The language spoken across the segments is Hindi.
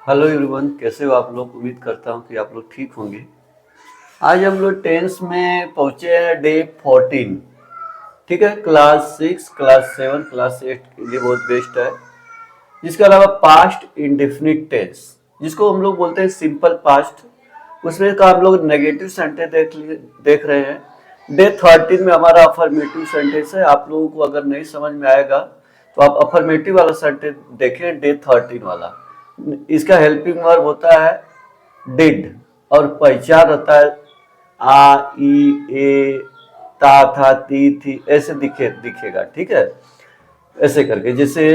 हेलो एवरीवन, कैसे हो आप लोग। उम्मीद करता हूँ कि आप लोग ठीक होंगे। आज हम लोग टेंस में पहुँचे हैं डे 14। ठीक है, क्लास 6, क्लास 7, क्लास 8 के लिए बहुत बेस्ट है। इसके अलावा पास्ट इंडेफिनिट टेंस, जिसको हम लोग बोलते हैं सिंपल पास्ट, उसमें का हम लोग नेगेटिव सेंटेंस देख रहे हैं। डे 13 में हमारा अफर्मेटिव सेंटेंस है। आप लोगों को अगर नहीं समझ में आएगा तो आप अफर्मेटिव वाला सेंटेंस देखें, डे 13 वाला। इसका हेल्पिंग वर्ब होता है डिड, और पहचान होता है आ, ई, ए, ता, था, ती, थी, ऐसे दिखेगा। ठीक है, ऐसे करके। जैसे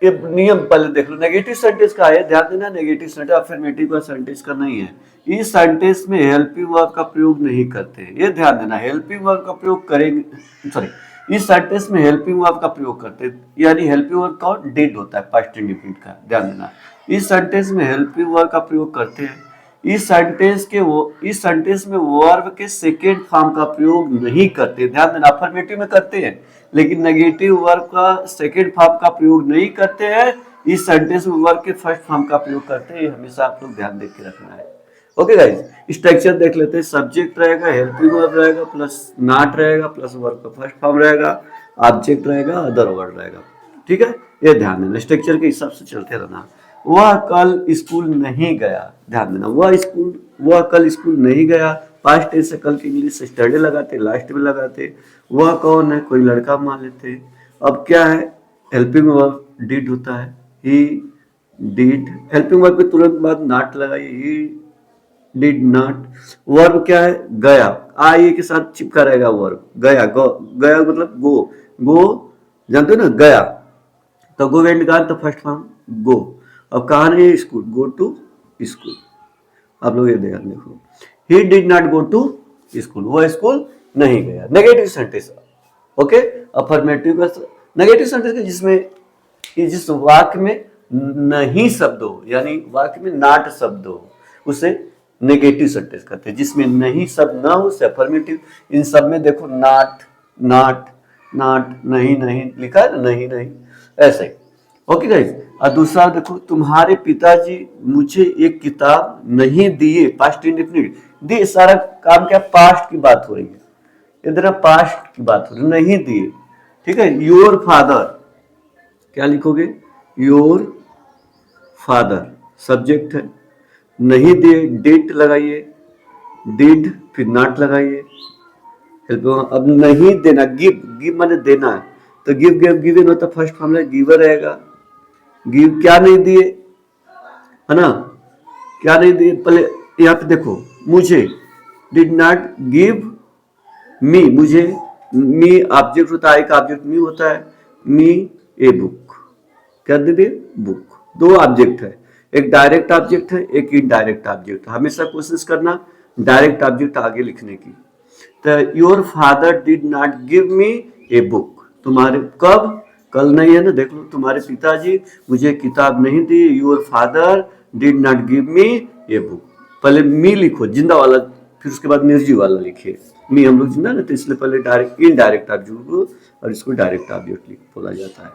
ये नियम पहले देख लो। नेगेटिव सेंटेंस का है, ध्यान देना, नेगेटिव सेंटेंस अफर्मेटिव का सेंटेंस का नहीं है। इस सेंटेंस में हेल्पिंग वर्ब का प्रयोग नहीं करते हैं, ये ध्यान देना। हेल्पिंग वर्ब का प्रयोग करेंगे, सॉरी, इस सेंटेंस में हेल्पिंग वर्ब का प्रयोग करते हैं, यानी हेल्पिंग वर्ब का डिड होता है, पास्ट इंडेफिनिट का। ध्यान देना, इस सेंटेंस में हेल्पिंग वर्ब का प्रयोग करते हैं। इस सेंटेंस में वर्ब के सेकेंड फॉर्म का प्रयोग नहीं करते। ध्यान देना, अफर्मेटिव में करते हैं लेकिन नेगेटिव वर्ब का सेकेंड फॉर्म का प्रयोग नहीं करते हैं। इस सेंटेंस में वर्ब के फर्स्ट फॉर्म का प्रयोग करते हैं। हमेशा आप लोग ध्यान देख के रखना है। ओके गाइज, स्ट्रक्चर देख लेते हैं। सब्जेक्ट रहेगा, हेल्पिंग वर्ब रहेगा, प्लस नॉट रहेगा, प्लस वर्ब का फर्स्ट फॉर्म रहेगा, ऑब्जेक्ट रहेगा, अदर वर्ड रहेगा। ठीक है, ये ध्यान देना, स्ट्रक्चर के हिसाब से चलते रहना। वह कल स्कूल नहीं गया। ध्यान देना, वह कल स्कूल नहीं गया। पास्ट टेंस से कल की इंग्लिश स्टडी लगाते, लास्ट में लगाते। वह कौन है, कोई लड़का मान लेते। अब क्या है, हेल्पिंग वर्ब डिड होता है, ही डिड। हेल्पिंग वर्ब के तुरंत बाद नॉट लगाइए, ही डिड नॉट। वर्ब क्या है, गया, आई के साथ चिपका रहेगा वर्ब। गया, गया मतलब गो जानते हो ना, गया। तो गो वेंट गॉन, तो फर्स्ट फॉर्म गो। अब कहाँ नहीं, स्कूल, गो टू स्कूल। आप लोग ये ध्यान देखो, he did not go to school, वो स्कूल नहीं गया। Negative sentence. ओके, अफर्मेटिव का नेगेटिव सेंटेंस जिसमें जिस वाक्य में नहीं शब्द हो, यानी वाक्य में नॉट शब्द हो, उसे नेगेटिव सेंटेंस कहते हैं। जिसमें नहीं शब्द ना हो उसे अफर्मेटिव। इन सब में देखो नॉट, नॉट, नॉट, नहीं, नहीं लिखा है ना, नहीं, नहीं, ऐसे ही। ओके गाइस, और दूसरा देखो, तुम्हारे पिताजी मुझे एक किताब नहीं दिए। पास्ट इंडेफिनिट, दिए सारा काम क्या, पास्ट की बात हो रही है, इधर पास्ट की बात हो रही, नहीं दिए। ठीक है, योर फादर, क्या लिखोगे, योर फादर सब्जेक्ट है, नहीं दिए, डिड लगाइए, डिड फिर नॉट लगाइए। अब नहीं देना, गिव माने देना है, तो गिवन होता, फर्स्ट फॉर्म में गिवर रहेगा। गिव क्या नहीं दिए, है ना, क्या नहीं दिए। पहले यहाँ पे देखो, मुझे, डिड नॉट गिव मी, मुझे, मी ऑब्जेक्ट होता है, एक ऑब्जेक्ट मी होता है, मी ए बुक। क्या दे दिए, बुक। दो ऑब्जेक्ट है, एक डायरेक्ट ऑब्जेक्ट है, एक इनडायरेक्ट ऑब्जेक्ट है। हमेशा कोशिश करना डायरेक्ट ऑब्जेक्ट आगे लिखने की। तो your father did not give me a book, तुम्हारे, कब, कल नहीं है ना, देख लो, तुम्हारे पिताजी मुझे किताब नहीं दी। Your father did not give me a book. पहले मी लिखो जिंदा वाला, फिर उसके बाद निर्जीव वाला लिखिए। मी हम लोग जिंदा ना, तो इसलिए पहले डायरेक्ट इनडायरेक्ट ऑब्जेक्ट को, और इसको डायरेक्ट ऑब्जेक्ट बोला जाता है।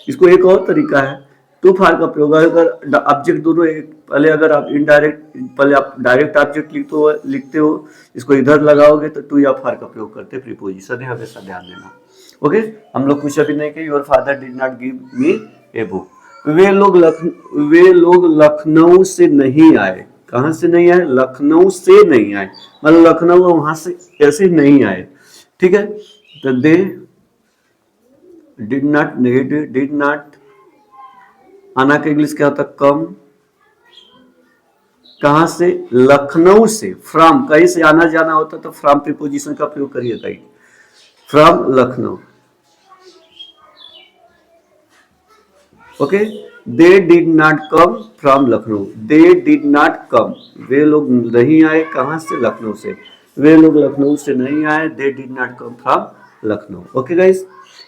इसको एक और तरीका है, टू फार का प्रयोग। अगर ऑब्जेक्ट दोनों एक, पहले अगर आप इनडायरेक्ट, पहले आप डायरेक्ट ऑब्जेक्ट लिखते हो, इसको इधर लगाओगे तो टू या फार का प्रयोग करते हैं। प्रीपोजिशन है, हमेशा ध्यान देना। ओके, हम लोग कुछ अभी नहीं किए। Your father did not give me a book. वे लोग लखनऊ से नहीं आए। कहां से नहीं आए, लखनऊ से नहीं आए, मतलब लखनऊ वहां से ऐसे नहीं आए। ठीक है, तो दे did not, negative, did not. आना का इंग्लिश क्या होता है, कम। कहां से, लखनऊ से, फ्रॉम, कहीं से आना जाना होता तो फ्रॉम प्रीपोजिशन का प्रयोग करिए, कहीं from Lucknow. Okay, they did not come from Lucknow, they did not come, वे लोग नहीं आए, कहां से, लखनऊ से। वे लोग लखनऊ से नहीं आए, दे did not come from Lucknow. Okay guys,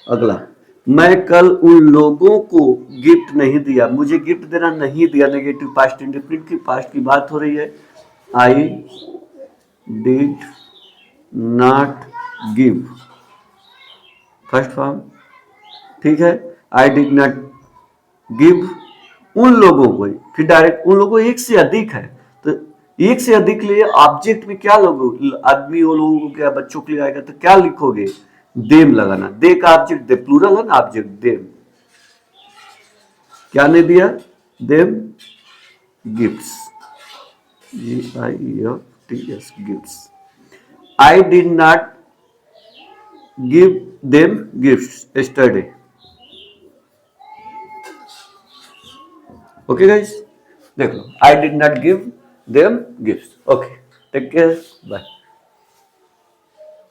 अगला, मैं कल उन लोगों को गिफ्ट नहीं दिया। मुझे गिफ्ट देना नहीं दिया, नेगेटिव पास्ट इंडेफिनिट की, पास्ट की बात हो रही है। आई did not give, first form. ठीक है, आई डिड नॉट गिव उन लोगों को, फिर डायरेक्ट उन लोगों को एक से अधिक है, तो एक से अधिक लिए ऑब्जेक्ट में क्या लोगों, आदमी वो लोगों को क्या बच्चों के लिए आएगा तो क्या लिखोगे, देम लगाना, दे का ऑब्जेक्ट दे, प्लूरल है ना ऑब्जेक्ट देम, क्या ने दिया, them gifts, GIFTS gifts, I did not give them gifts yesterday. Okay guys, देख लो, I did not give them gifts. Okay, take care, bye.